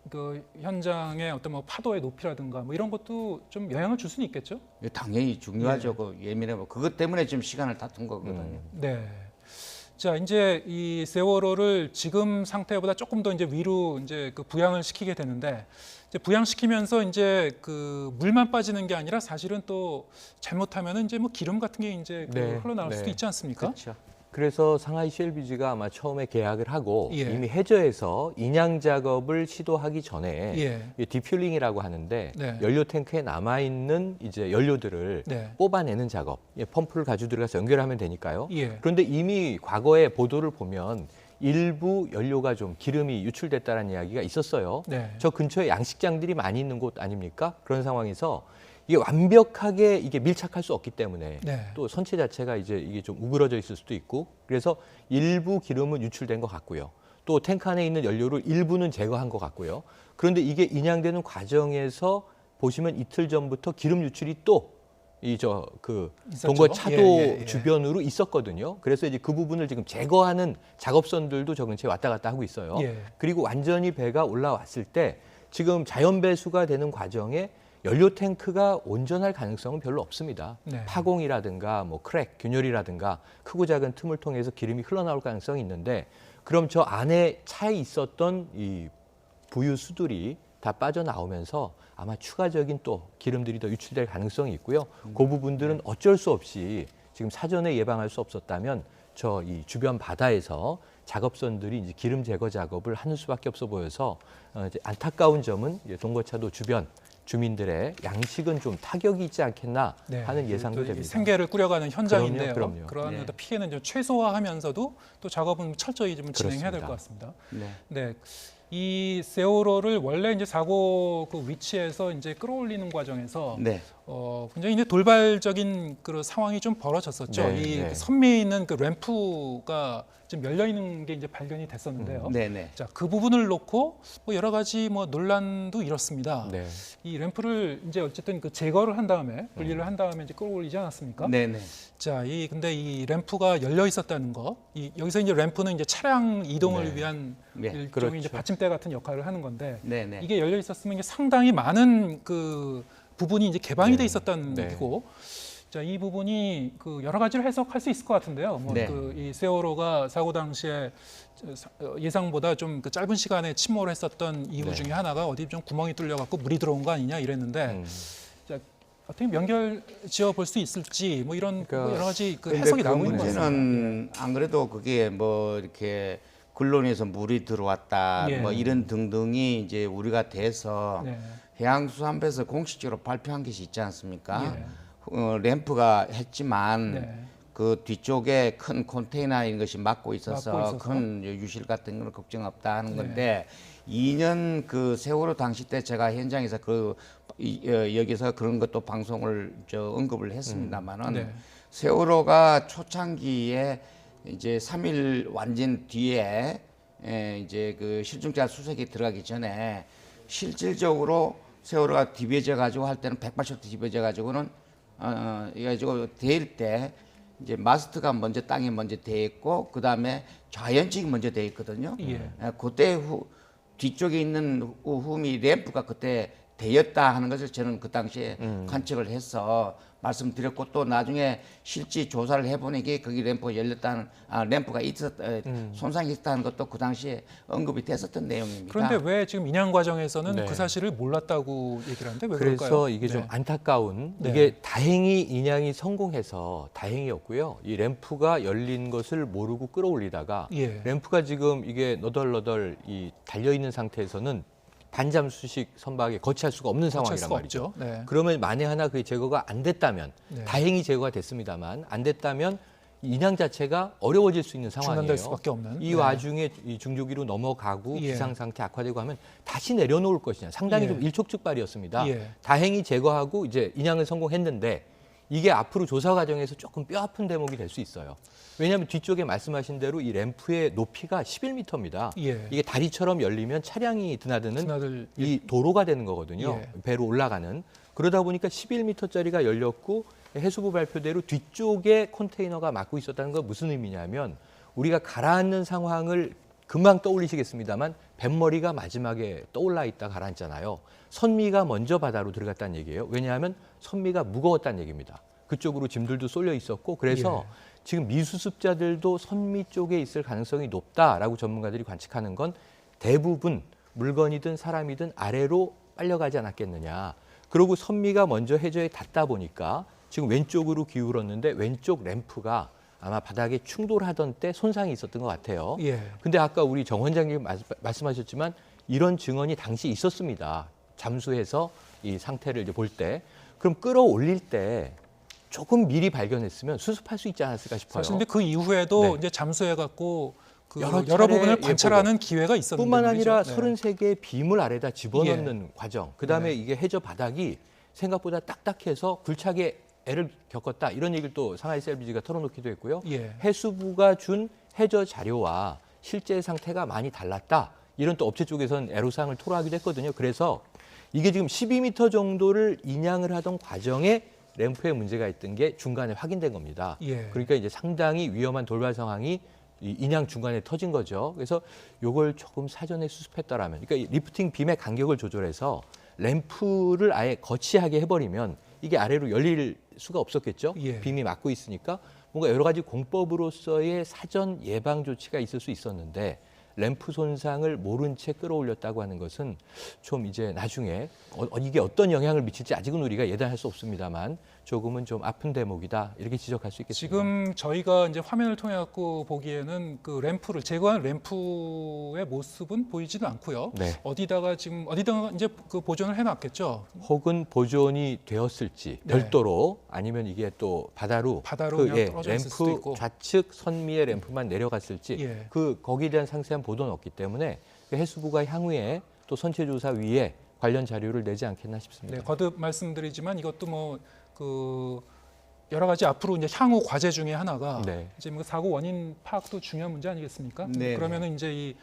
그 현장의 어떤 뭐 파도의 높이라든가 뭐 이런 것도 좀 영향을 줄 수는 있겠죠. 당연히 중요하죠. 그 예민하고 그것 때문에 지금 시간을 다툰 거거든요. 네. 자, 이제 이 세월호를 지금 상태보다 조금 더 이제 위로 이제 그 부양을 시키게 되는데 이제 부양시키면서 이제 그 물만 빠지는 게 아니라 사실은 또 잘못하면은 이제 뭐 기름 같은 게 이제 그 네, 흘러나올 네. 수도 있지 않습니까? 그렇죠. 그래서 상하이 CLBG가 아마 처음에 계약을 하고 예. 이미 해저에서 인양 작업을 시도하기 전에 예. 이 디퓨링이라고 하는데 네. 연료 탱크에 남아 있는 이제 연료들을 네. 뽑아내는 작업, 펌프를 가지고 들어가서 연결하면 되니까요. 예. 그런데 이미 과거의 보도를 보면 일부 연료가 좀 기름이 유출됐다는 이야기가 있었어요. 네. 저 근처에 양식장들이 많이 있는 곳 아닙니까? 그런 상황에서 이게 완벽하게 이게 밀착할 수 없기 때문에 네. 또 선체 자체가 이제 이게 좀 우그러져 있을 수도 있고 그래서 일부 기름은 유출된 것 같고요. 또 탱크 안에 있는 연료를 일부는 제거한 것 같고요. 그런데 이게 인양되는 과정에서 보시면 이틀 전부터 기름 유출이 또 이 있었죠. 동거 차도 예. 주변으로 있었거든요. 그래서 이제 그 부분을 지금 제거하는 작업선들도 저 근처에 왔다 갔다 하고 있어요. 예. 그리고 완전히 배가 올라왔을 때 지금 자연 배수가 되는 과정에 연료 탱크가 온전할 가능성은 별로 없습니다. 네. 파공이라든가 뭐 크랙, 균열이라든가 크고 작은 틈을 통해서 기름이 흘러나올 가능성이 있는데 그럼 저 안에 차에 있었던 이 부유 수들이 다 빠져나오면서 아마 추가적인 또 기름들이 더 유출될 가능성이 있고요. 그 부분들은 어쩔 수 없이 지금 사전에 예방할 수 없었다면 저 이 주변 바다에서 작업선들이 이제 기름 제거 작업을 하는 수밖에 없어 보여서 이제 안타까운 점은 이제 동거차도 주변 주민들의 양식은 좀 타격이 있지 않겠나 네. 하는 예상도 또 이 됩니다. 생계를 꾸려가는 현장인데요. 그럼요. 그러한 네. 어떤 피해는 좀 최소화하면서도 또 작업은 철저히 좀 진행해야 될 그렇습니다. 것 같습니다. 네. 네. 이 세월호를 원래 이제 사고 그 위치에서 이제 끌어올리는 과정에서 네. 굉장히 이제 돌발적인 그 상황이 좀 벌어졌었죠. 네, 이 네. 선미에 있는 그 램프가 좀 열려 있는 게 이제 발견이 됐었는데요. 네, 네. 자, 그 부분을 놓고 뭐 여러 가지 뭐 논란도 일었습니다. 네. 이 램프를 이제 어쨌든 그 제거를 한 다음에 분리를 한 다음에 이제 끌어올리지 않았습니까? 네, 네. 자, 근데 이 램프가 열려 있었다는 거, 여기서 이제 램프는 이제 차량 이동을 네. 위한 네. 일종의 그렇죠. 이제 받침대 같은 역할을 하는 건데 네, 네. 이게 열려 있었으면 이게 상당히 많은 그 부분이 이제 개방이 네. 돼 있었다는 네. 얘기고, 자, 이 부분이 그 여러 가지로 해석할 수 있을 것 같은데요. 뭐 네. 그 이 세월호가 사고 당시에 예상보다 좀 그 짧은 시간에 침몰을 했었던 이유 네. 중에 하나가 어디 좀 구멍이 뚫려 갖고 물이 들어온 거 아니냐 이랬는데. 음. 어떻게 연결 지어 볼 수 있을지 뭐 이런 그러니까 뭐 여러 가지 그 근데 해석이 그 나오고 있는 것 같습니다. 문제는 안 그래도 그게 뭐 이렇게 근론에서 물이 들어왔다 예. 뭐 이런 등등이 이제 우리가 돼서 네. 해양수산부에서 공식적으로 발표한 것이 있지 않습니까? 예. 램프가 했지만 네. 그 뒤쪽에 큰 컨테이너인 것이 막고 막고 있어서 있어서. 큰 유실 같은 건 걱정 없다 하는 네. 건데 2년 그 세월호 당시 때 제가 현장에서 여기서 그런 것도 방송을 언급을 했습니다만은 네. 세월호가 초창기에 이제 3일 완전 뒤에 이제 그 실종자 수색이 들어가기 전에 실질적으로 세월호가 디벼져 가지고 할 때는 180도 디벼져 가지고는 이가지고 데일 때 이제 마스트가 먼저 땅에 먼저 대 있고 그 다음에 좌연측이 먼저 대 있거든요. 예. 그때 뒤쪽에 있는 흠이 램프가 그때 되었다 하는 것을 저는 그 당시에 관측을 해서 말씀드렸고 또 나중에 실제 조사를 해보니 거기 램프가 열렸다는 램프가 손상이 있었다는 것도 그 당시에 언급이 됐었던 내용입니다. 그런데 왜 지금 인양 과정에서는 네. 그 사실을 몰랐다고 얘기를 하는데 왜 그래서 그럴까요? 이게 좀 네. 안타까운 네. 이게 다행히 인양이 성공해서 다행이었고요. 이 램프가 열린 것을 모르고 끌어올리다가 예. 램프가 지금 이게 너덜너덜 이 달려 있는 상태에서는 반잠수식 선박에 거치할 수가 없는 거치할 상황이란 수가 말이죠. 없죠. 네. 그러면 만에 하나 그게 제거가 안 됐다면 네. 다행히 제거가 됐습니다만 안 됐다면 인양 자체가 어려워질 수 있는 상황이에요. 중단될 수밖에 없는. 이 네. 와중에 이 중조기로 넘어가고 예. 기상 상태 악화되고 하면 다시 내려놓을 것이냐 상당히 예. 좀 일촉즉발이었습니다. 예. 다행히 제거하고 이제 인양을 성공했는데 이게 앞으로 조사 과정에서 조금 뼈아픈 대목이 될 수 있어요. 왜냐하면 뒤쪽에 말씀하신 대로 이 램프의 높이가 11m입니다. 예. 이게 다리처럼 열리면 차량이 드나드는 드나들 이 도로가 되는 거거든요. 예. 배로 올라가는. 그러다 보니까 11m짜리가 열렸고 해수부 발표대로 뒤쪽에 컨테이너가 막고 있었다는 건 무슨 의미냐면 우리가 가라앉는 상황을 금방 떠올리시겠습니다만 뱃머리가 마지막에 떠올라 있다 가라앉잖아요. 선미가 먼저 바다로 들어갔다는 얘기예요. 왜냐하면 선미가 무거웠다는 얘기입니다. 그쪽으로 짐들도 쏠려 있었고 그래서 지금 미수습자들도 선미 쪽에 있을 가능성이 높다라고 전문가들이 관측하는 건 대부분 물건이든 사람이든 아래로 빨려가지 않았겠느냐. 그리고 선미가 먼저 해저에 닿다 보니까 지금 왼쪽으로 기울었는데 왼쪽 램프가 아마 바닥에 충돌하던 때 손상이 있었던 것 같아요. 예. 근데 아까 우리 정 원장님 말씀하셨지만 이런 증언이 당시 있었습니다. 잠수해서 이 상태를 이제 볼 때. 그럼 끌어올릴 때 조금 미리 발견했으면 수습할 수 있지 않았을까 싶어요. 사실 근데 그 이후에도 네. 이제 잠수해 갖고 그 여러 여러 차례 부분을 예, 관찰하는 기회가 있었는데 뿐만 아니라 말이죠. 네. 33개의 빔을 아래다 집어넣는 과정. 그다음에 네. 이게 해저 바닥이 생각보다 딱딱해서 굴착에 애를 겪었다. 이런 얘기를 또 상하이 셀비지가 털어놓기도 했고요. 예. 해수부가 준 해저 자료와 실제 상태가 많이 달랐다. 이런 또 업체 쪽에서는 애로사항을 토로하기도 했거든요. 그래서 이게 지금 12m 정도를 인양을 하던 과정에 램프에 문제가 있던 게 중간에 확인된 겁니다. 예. 그러니까 이제 상당히 위험한 돌발 상황이 이 인양 중간에 터진 거죠. 그래서 요걸 조금 사전에 수습했더라면, 그러니까 이 리프팅 빔의 간격을 조절해서 램프를 아예 거치하게 해버리면 이게 아래로 열릴 수가 없었겠죠. 예. 빔이 막고 있으니까 뭔가 여러 가지 공법으로서의 사전 예방 조치가 있을 수 있었는데 램프 손상을 모른 채 끌어올렸다고 하는 것은 좀 이제 나중에 이게 어떤 영향을 미칠지 아직은 우리가 예단할 수 없습니다만 조금은 좀 아픈 대목이다 이렇게 지적할 수 있겠습니다. 지금 저희가 이제 화면을 통해 갖고 보기에는 그 램프를 제거한 램프의 모습은 보이지는 않고요. 네. 어디다가 이제 그 보존을 해놨겠죠. 혹은 보존이 되었을지 네. 별도로 아니면 이게 또 바다로 그냥 떨어져 있을 수도 램프 있고. 좌측 선미의 램프만 내려갔을지 예. 거기에 대한 상세한 보도는 없기 때문에 그 해수부가 향후에 또 선체조사위에 관련 자료를 내지 않겠나 싶습니다. 네, 거듭 말씀드리지만 이것도 뭐 그 여러 가지 앞으로 이제 향후 과제 중에 하나가 네. 이제 뭐 사고 원인 파악도 중요한 문제 아니겠습니까? 네, 그러면은 이제 이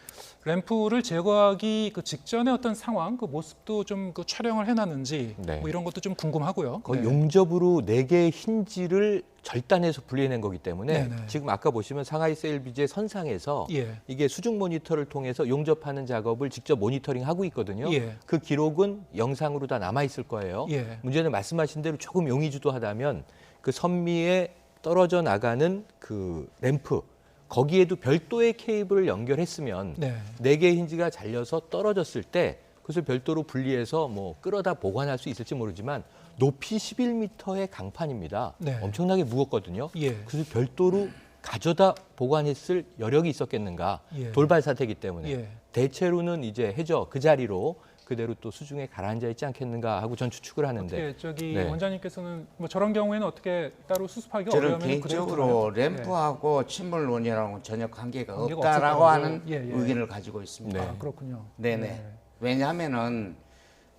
램프를 제거하기 그 직전의 어떤 상황, 그 모습도 좀 그 촬영을 해놨는지 네. 뭐 이런 것도 좀 궁금하고요. 거의 네. 용접으로 4개의 힌지를 절단해서 분리해낸 거기 때문에 네네. 지금 아까 보시면 상하이 세일비제 선상에서 예. 이게 수중 모니터를 통해서 용접하는 작업을 직접 모니터링하고 있거든요. 예. 그 기록은 영상으로 다 남아 있을 거예요. 예. 문제는 말씀하신 대로 조금 용의주도하다면 그 선미에 떨어져 나가는 그 램프 거기에도 별도의 케이블을 연결했으면 네. 4개의 힌지가 잘려서 떨어졌을 때 그것을 별도로 분리해서 뭐 끌어다 보관할 수 있을지 모르지만 높이 11m의 강판입니다. 네. 엄청나게 무겁거든요. 예. 그래서 별도로 가져다 보관했을 여력이 있었겠는가? 예. 돌발 사태이기 때문에 예. 대체로는 이제 해저 그 자리로 그대로 또 수중에 가라앉아 있지 않겠는가 하고 전 추측을 하는데 어떻게 저기 네. 원장님께서는 뭐 저런 경우에는 어떻게 따로 수습하기가 저는 어려우면 개인적으로 램프하고 침몰원이랑은 전혀 관계가 관계가 없다라고 없을 하는 거고. 예, 예. 의견을 가지고 있습니다. 네. 아, 그렇군요. 네네. 네. 왜냐하면은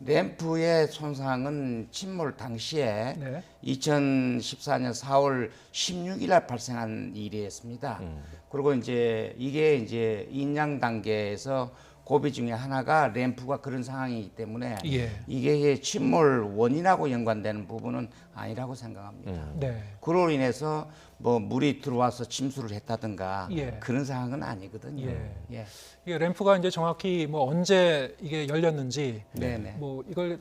램프의 손상은 침몰 당시에 네. 2014년 4월 16일 날 발생한 일이었습니다. 그리고 이게 이제 인양 단계에서 고비 중에 하나가 램프가 그런 상황이기 때문에 예. 이게 침몰 원인하고 연관되는 부분은 아니라고 생각합니다. 네. 그로 인해서 뭐 물이 들어와서 침수를 했다든가 예. 그런 상황은 아니거든요. 예. 예. 이게 램프가 이제 정확히 뭐 언제 이게 열렸는지 네네. 뭐 이걸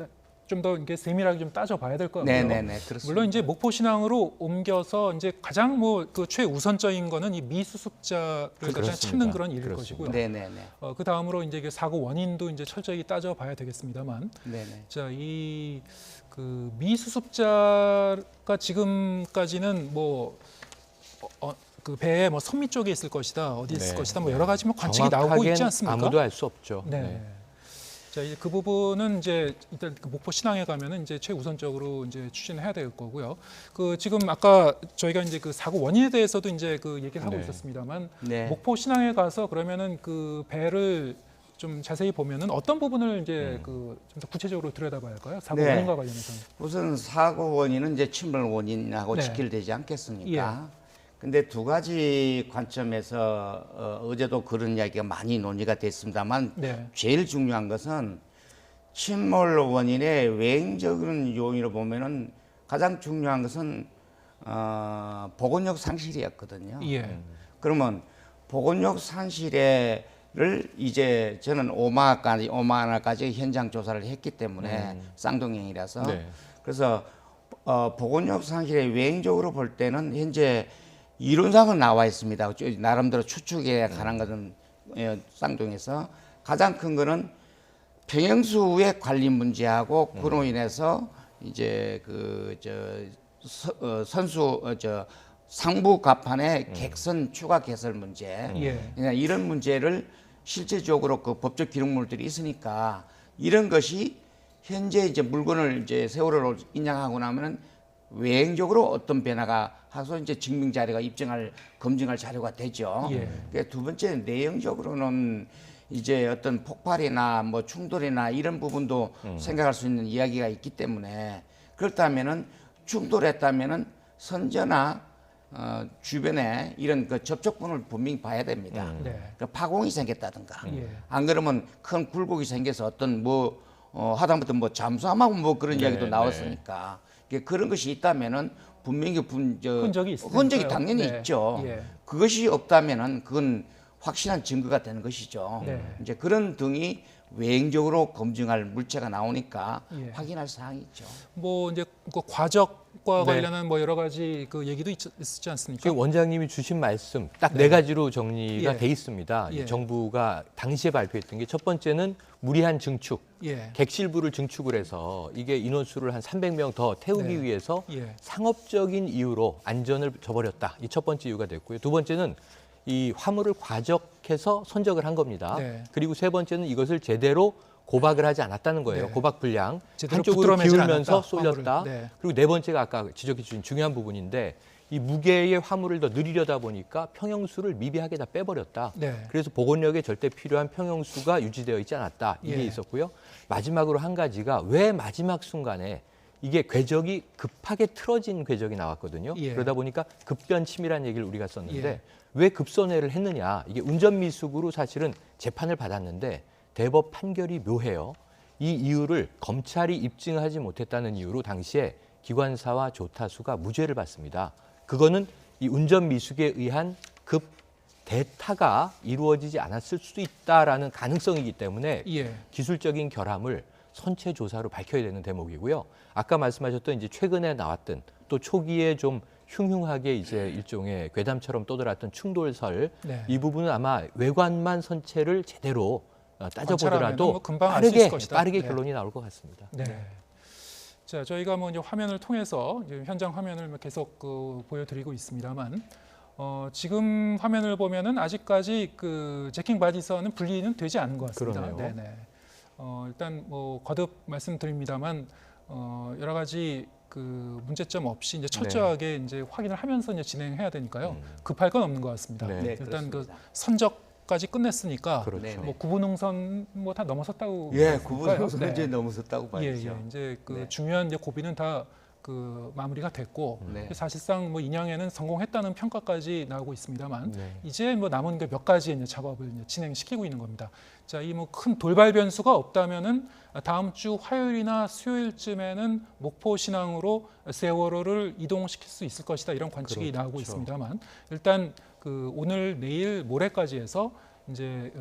좀 더 이게 세밀하게 좀 따져봐야 될 것 같고요. 네네네. 그렇습니다. 물론 이제 목포 신항으로 옮겨서 이제 가장 뭐 그 최우선적인 거는 이 미수습자를 갖다 그렇습니다. 찾는 그런 일일 그렇습니다. 것이고요. 네네네. 그 다음으로 이제 이게 사고 원인도 이제 철저히 따져봐야 되겠습니다만, 네네. 자, 이 그 미수습자가 지금까지는 뭐 그 배의 뭐 선미 쪽에 있을 것이다, 어디 있을 네. 것이다, 뭐 여러 가지 뭐 관측이 나오고 정확하게는 있지 않습니까? 아무도 알 수 없죠. 네. 자, 이제 그 부분은 이제 일단 그 목포 신항에 가면은 이제 최우선적으로 이제 추진을 해야 될 거고요. 그 지금 아까 저희가 이제 그 사고 원인에 대해서도 이제 그 얘기를 하고 네. 있었습니다만, 네. 목포 신항에 가서 그러면은 그 배를 좀 자세히 보면은 어떤 부분을 이제 그 좀 더 구체적으로 들여다봐야 할까요? 사고 네. 원인과 관련해서. 우선 사고 원인은 이제 침몰 원인하고 네. 직결되지 않겠습니까? 근데 두 가지 관점에서 어제도 그런 이야기가 많이 논의가 됐습니다만 네. 제일 중요한 것은 침몰 원인의 외행적인 요인으로 보면은 가장 중요한 것은 보건력 상실이었거든요. 예. 그러면 보건력 상실을 이제 저는 오마하나까지 현장 조사를 했기 때문에 쌍둥이라서 네. 그래서 보건력 상실의 외행적으로 볼 때는 현재 이론상은 나와 있습니다. 나름대로 추측에 관한 것은 쌍둥이에서 가장 큰 거는 평형수의 관리 문제하고 그로 인해서 이제 상부 갑판의 객선 추가 개설 문제 예. 그러니까 이런 문제를 실제적으로 그 법적 기록물들이 있으니까 이런 것이 현재 이제 물건을 이제 세월호로 인양하고 나면은 외행적으로 어떤 변화가 하서 이제 증명 자료가 검증할 자료가 되죠. 예. 그러니까 두 번째 내용적으로는 이제 어떤 폭발이나 뭐 충돌이나 이런 부분도 생각할 수 있는 이야기가 있기 때문에 그렇다면은 충돌했다면은 선저나 주변에 이런 그 접촉부를 분명히 봐야 됩니다. 네. 그러니까 파공이 생겼다든가 예. 안 그러면 큰 굴곡이 생겨서 어떤 하다못해 뭐 잠수함하고 뭐 그런 이야기도 네, 나왔으니까 그런 것이 있다면은 분명히 흔적이 있으니까요. 흔적이 당연히 네. 있죠. 예. 그것이 없다면은 그건 확실한 증거가 되는 것이죠. 네. 이제 그런 등이 외행적으로 검증할 물체가 나오니까 예. 확인할 사항이 있죠. 뭐 이제 그 과적과 네. 관련한 뭐 여러 가지 그 얘기도 있지 않습니까? 지금 원장님이 주신 말씀 딱 네 가지로 정리가 예. 돼 있습니다. 예. 정부가 당시에 발표했던 게 첫 번째는 무리한 증축, 예. 객실부를 증축을 해서 이게 인원수를 한 300명 더 태우기 네. 위해서 예. 상업적인 이유로 안전을 저버렸다. 이 첫 번째 이유가 됐고요. 두 번째는 이 화물을 과적해서 선적을 한 겁니다. 네. 그리고 세 번째는 이것을 제대로 고박을 하지 않았다는 거예요. 네. 고박 불량. 제대로 한쪽으로 붙들어매지 기울면서 않았다, 쏠렸다. 화물을. 네. 그리고 네 번째가 아까 지적해 주신 중요한 부분인데 이 무게의 화물을 더 늘리려다 보니까 평형수를 미비하게 다 빼버렸다. 네. 그래서 복원력에 절대 필요한 평형수가 유지되어 있지 않았다. 이게 예. 있었고요. 마지막으로 한 가지가 왜 마지막 순간에 이게 궤적이 급하게 틀어진 궤적이 나왔거든요. 예. 그러다 보니까 급변침이라는 얘기를 우리가 썼는데 예. 왜 급선회를 했느냐. 이게 운전미숙으로 사실은 재판을 받았는데 대법 판결이 묘해요. 이 이유를 검찰이 입증하지 못했다는 이유로 당시에 기관사와 조타수가 무죄를 받습니다. 그거는 이 운전미숙에 의한 급 대타가 이루어지지 않았을 수도 있다라는 가능성이기 때문에 예. 기술적인 결함을 선체 조사로 밝혀야 되는 대목이고요. 아까 말씀하셨던 이제 최근에 나왔던 또 초기에 좀 흉흉하게 이제 일종의 괴담처럼 떠돌았던 충돌설 네. 이 부분은 아마 외관만 선체를 제대로 관찰하면은 따져보더라도 뭐 금방 알 수 있을 것이다. 빠르게 네. 결론이 나올 것 같습니다. 네. 자, 저희가 뭐 이제 화면을 통해서 이제 현장 화면을 계속 보여드리고 있습니다만, 지금 화면을 보면은 아직까지 그 제킹 바디선은 분리는 되지 않은 것 같습니다. 그러네요. 네네. 일단 뭐 거듭 말씀드립니다만, 여러 가지 그 문제점 없이 이제 철저하게 이제 확인을 하면서 이제 진행해야 되니까요. 급할 건 없는 것 같습니다. 네. 네, 일단 그 그렇습니다. 선적까지 끝냈으니까. 그렇죠. 네, 네. 뭐 구분응선 뭐 다 넘어섰다고 예, 봐야 구분해서 될까요? 이제 넘어섰다고 봐야죠. 예, 예. 이제 그 네. 중요한 이제 고비는 다 그 마무리가 됐고 네. 사실상 뭐 인양에는 성공했다는 평가까지 나오고 있습니다만 네. 이제 뭐 남은 게 몇 가지 이제 작업을 이제 진행시키고 있는 겁니다. 자, 이 뭐 큰 돌발 변수가 없다면은 다음 주 화요일이나 수요일쯤에는 목포 신항으로 세월호를 이동시킬 수 있을 것이다 이런 관측이 그렇죠. 나오고 있습니다만 일단 그 오늘 내일 모레까지 해서 이제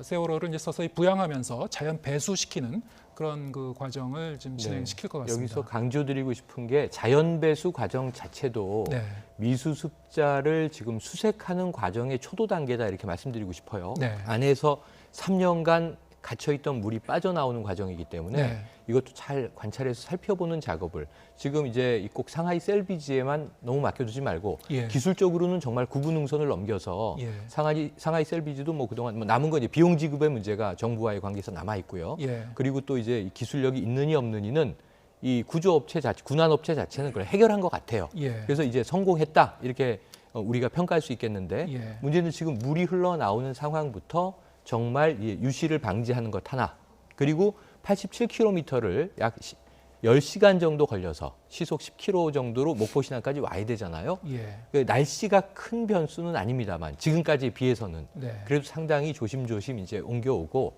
세월호를 이제 서서히 부양하면서 자연 배수시키는 그런 그 과정을 지금 진행시킬 것 같습니다. 여기서 강조드리고 싶은 게 자연 배수 과정 자체도 네. 미수습자를 지금 수색하는 과정의 초도 단계다 이렇게 말씀드리고 싶어요. 네. 안에서 3년간 갇혀있던 물이 빠져나오는 과정이기 때문에 네. 이것도 잘 관찰해서 살펴보는 작업을 지금 이제 꼭 상하이 셀비지에만 너무 맡겨두지 말고 예. 기술적으로는 정말 구분응선을 넘겨서 예. 상하이 셀비지도 뭐 그동안 뭐 남은 건 이제 비용 지급의 문제가 정부와의 관계에서 남아 있고요. 예. 그리고 또 이제 이 기술력이 있느니 없느니는 이 구조업체 자체, 군안업체 자체는 그걸 해결한 것 같아요. 예. 그래서 이제 성공했다 이렇게 우리가 평가할 수 있겠는데 예. 문제는 지금 물이 흘러나오는 상황부터 정말 이 유실을 방지하는 것 하나 그리고 87km를 약 10시간 정도 걸려서 시속 10km 정도로 목포신항까지 와야 되잖아요. 예. 그 날씨가 큰 변수는 아닙니다만 지금까지에 비해서는 네. 그래도 상당히 조심조심 이제 옮겨오고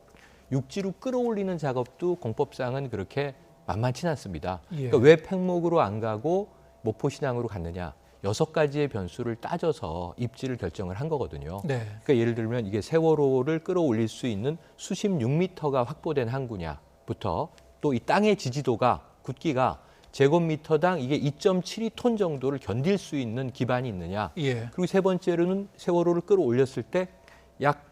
육지로 끌어올리는 작업도 공법상은 그렇게 만만치는 않습니다. 예. 그러니까 왜 팽목으로 안 가고 목포신항으로 갔느냐? 6가지의 변수를 따져서 입지를 결정을 한 거거든요. 네. 그러니까 예를 들면 이게 세월호를 끌어올릴 수 있는 수심 6m가 확보된 항구냐부터 또 이 땅의 지지도가 굳기가 제곱미터당 이게 2.72톤 정도를 견딜 수 있는 기반이 있느냐. 예. 그리고 세 번째로는 세월호를 끌어올렸을 때 약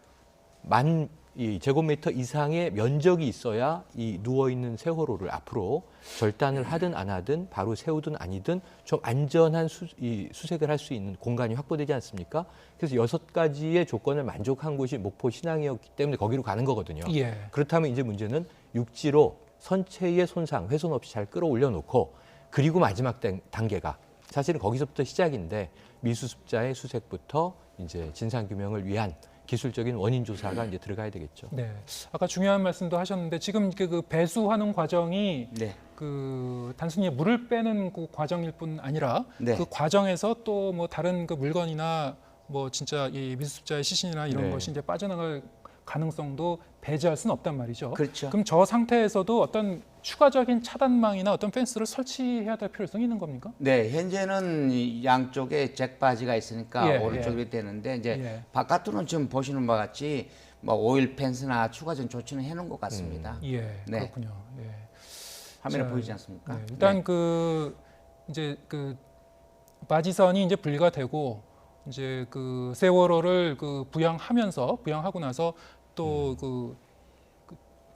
만 이 제곱미터 이상의 면적이 있어야 이 누워 있는 세월호를 앞으로 절단을 하든 안 하든 바로 세우든 아니든 좀 안전한 수색을 할 수 있는 공간이 확보되지 않습니까? 그래서 6가지의 조건을 만족한 곳이 목포 신항이었기 때문에 거기로 가는 거거든요. 예. 그렇다면 이제 문제는 육지로 선체의 손상, 훼손 없이 잘 끌어올려 놓고 그리고 마지막 단계가 사실은 거기서부터 시작인데 미수습자의 수색부터 이제 진상 규명을 위한 기술적인 원인 조사가 이제 들어가야 되겠죠. 네. 아까 중요한 말씀도 하셨는데 지금 그 배수하는 과정이 네. 그 단순히 물을 빼는 그 과정일 뿐 아니라 네. 그 과정에서 또 뭐 다른 그 물건이나 뭐 진짜 이 미수습자의 시신이나 이런 네. 것이 이제 빠져나갈 가능성도 배제할 수는 없단 말이죠. 그렇죠. 그럼 저 상태에서도 어떤 추가적인 차단망이나 어떤 펜스를 설치해야 될 필요성이 있는 겁니까? 네, 현재는 이 양쪽에 잭바지가 있으니까 예, 오른쪽이 되는데 이제 예. 바깥으로는 지금 보시는 바와 같이 뭐 오일 펜스나 추가적인 조치는 해놓은 것 같습니다. 예, 네. 그렇군요. 예. 화면에 자, 보이지 않습니까? 네, 일단 네. 그 이제 그 바지선이 이제 분리가 되고 이제 그 세월호를 그 부양하고 나서 또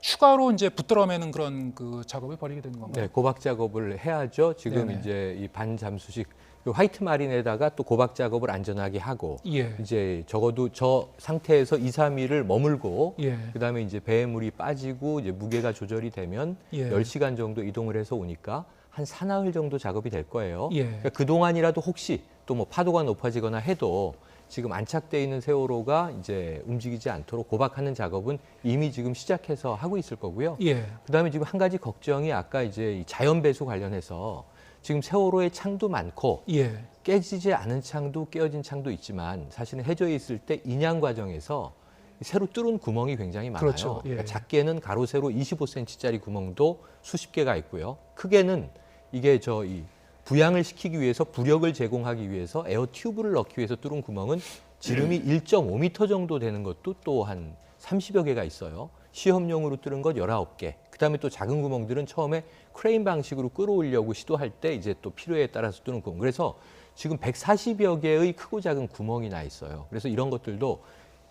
추가로 이제 붙들어매는 그런 그 작업을 벌이게 되는 건가요? 네, 고박 작업을 해야죠. 지금 네네. 이제 이 반잠수식 화이트 마린에다가 또 고박 작업을 안전하게 하고 예. 이제 적어도 저 상태에서 2, 3일을 머물고 예. 그다음에 이제 배에 물이 빠지고 이제 무게가 조절이 되면 예. 10시간 정도 이동을 해서 오니까 한 사나흘 정도 작업이 될 거예요. 예. 그러니까 그동안이라도 혹시 또 뭐 파도가 높아지거나 해도 지금 안착돼 있는 세월호가 이제 움직이지 않도록 고박하는 작업은 이미 지금 시작해서 하고 있을 거고요. 예. 그다음에 지금 한 가지 걱정이 아까 이제 이 자연 배수 관련해서 지금 세월호의 창도 많고 예. 깨지지 않은 창도 깨어진 창도 있지만 사실은 해저에 있을 때 인양 과정에서 새로 뚫은 구멍이 굉장히 많아요. 그렇죠. 예. 그러니까 작게는 가로 세로 25cm짜리 구멍도 수십 개가 있고요. 크게는 이게 이 부양을 시키기 위해서 부력을 제공하기 위해서 에어 튜브를 넣기 위해서 뚫은 구멍은 지름이 1.5m 정도 되는 것도 또 한 30여 개가 있어요. 시험용으로 뚫은 것 19개. 그다음에 또 작은 구멍들은 처음에 크레인 방식으로 끌어올려고 시도할 때 이제 또 필요에 따라서 뚫는 구멍. 그래서 지금 140여 개의 크고 작은 구멍이 나 있어요. 그래서 이런 것들도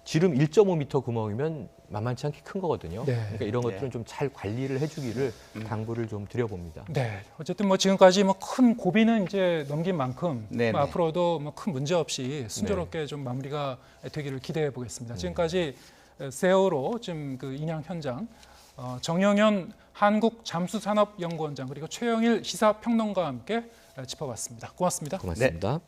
지름 1.5m 구멍이면 만만치 않게 큰 거거든요. 네. 그러니까 이런 것들은 네. 좀 잘 관리를 해주기를 당부를 좀 드려봅니다. 네. 어쨌든 뭐 지금까지 뭐 큰 고비는 이제 넘긴 만큼 네네. 뭐 앞으로도 뭐 큰 문제 없이 순조롭게 좀 마무리가 되기를 기대해 보겠습니다. 지금까지 세월호 지금 그 인양 현장 정영현 한국잠수산업연구원장 그리고 최영일 시사평론가와 함께 짚어봤습니다. 고맙습니다. 고맙습니다.